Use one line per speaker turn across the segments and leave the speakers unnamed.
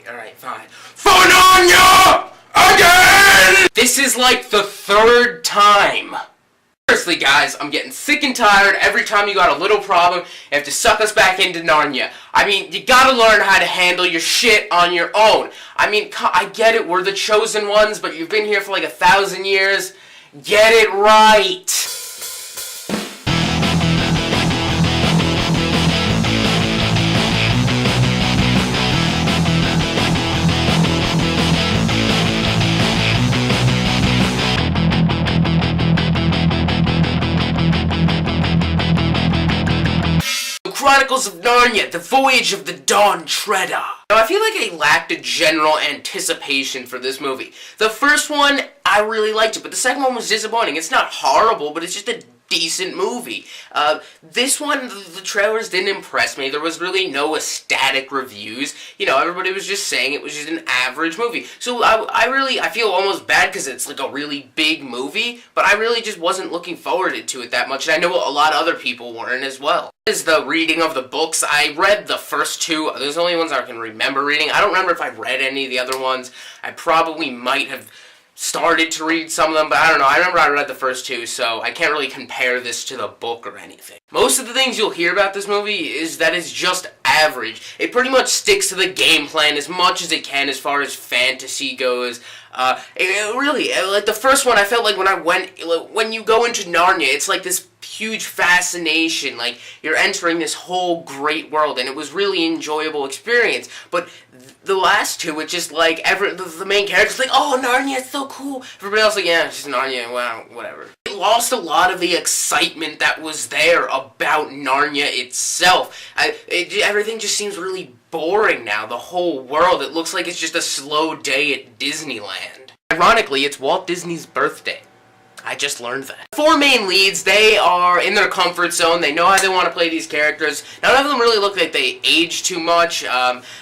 alright, fine. For Narnia! Again! This is like the third time. Seriously, guys, I'm getting sick and tired. Every time you got a little problem, you have to suck us back into Narnia. I mean, you gotta learn how to handle your shit on your own. I mean, I get it, we're the chosen ones, but you've been here for like 1,000 years. Get it right. Chronicles of Narnia, the Voyage of the Dawn Treader. Now, I feel like I lacked a general anticipation for this movie. The first one, I really liked it, but the second one was disappointing. It's not horrible, but it's just a decent movie. This one, the trailers didn't impress me. There was really no ecstatic reviews. You know, everybody was just saying it was just an average movie. So I feel almost bad because it's like a really big movie, but I really just wasn't looking forward to it that much, and I know a lot of other people weren't as well. Is the reading of the books. I read the first two. Those are the only ones I can remember reading. I don't remember if I read any of the other ones. I probably might have started to read some of them, but I don't know. I remember I read the first two, so I can't really compare this to the book or anything. Most of the things you'll hear about this movie is that it's just average. It pretty much sticks to the game plan as much as it can as far as fantasy goes. It really, like the first one, I felt like when you go into Narnia, it's like this huge fascination, like you're entering this whole great world, and it was really enjoyable experience. But the last two, it's just like the main character's like, oh, Narnia, it's so cool. Everybody else like, yeah, it's just Narnia, well, whatever. It lost a lot of the excitement that was there about Narnia itself. Everything just seems really boring now. The whole world, it looks like it's just a slow day at Disneyland. Ironically, it's Walt Disney's birthday. I just learned that. The four main leads, they are in their comfort zone. They know how they want to play these characters. None of them really look like they age too much,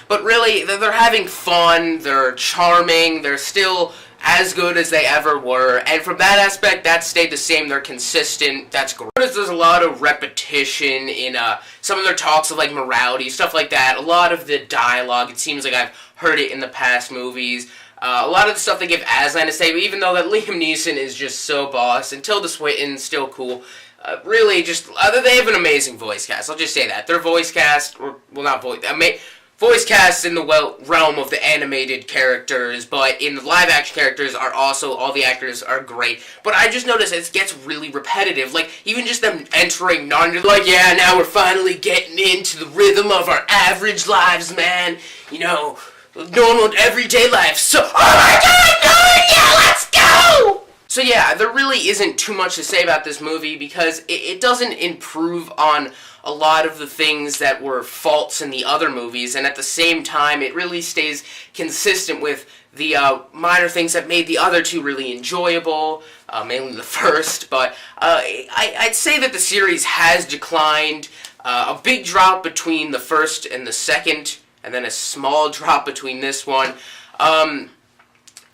but really, they're having fun, they're charming, they're still as good as they ever were, and from that aspect, that stayed the same. They're consistent. That's great. There's a lot of repetition in some of their talks of like morality, stuff like that. A lot of the dialogue, it seems like I've heard it in the past movies. A lot of the stuff they give Aslan to say, even though that Liam Neeson is just so boss, and Tilda Swinton still cool. Really, just they have an amazing voice cast. I'll just say that their voice cast, or well, not voice cast in the realm of the animated characters, but in the live-action characters are also, all the actors are great. But I just noticed it gets really repetitive. Like, even just them entering Narnia, like, yeah, now we're finally getting into the rhythm of our average lives, man. You know, normal everyday life. So, oh my god, Narnia, let's go! So yeah, there really isn't too much to say about this movie because it doesn't improve on a lot of the things that were faults in the other movies, and at the same time, it really stays consistent with the minor things that made the other two really enjoyable, mainly the first, but I'd say that the series has declined. A big drop between the first and the second, and then a small drop between this one.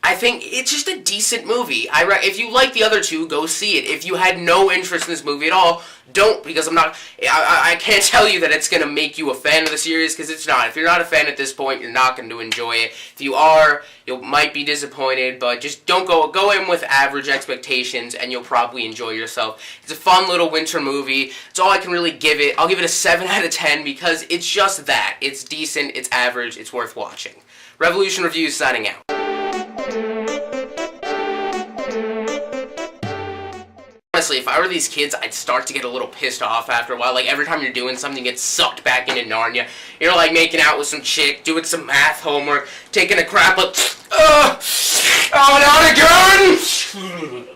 I think it's just a decent movie. If you like the other two, go see it. If you had no interest in this movie at all, don't, because I can't tell you that it's going to make you a fan of the series, because it's not. If you're not a fan at this point, you're not going to enjoy it. If you are, you might be disappointed, but just don't go in with average expectations, and you'll probably enjoy yourself. It's a fun little winter movie. It's all I can really give it. I'll give it a 7 out of 10, because it's just that. It's decent, it's average, it's worth watching. Revolution Reviews signing out. Honestly, if I were these kids, I'd start to get a little pissed off after a while. Like, every time you're doing something, you get sucked back into Narnia. You're, like, making out with some chick, doing some math homework, taking a crap, like, oh, not again!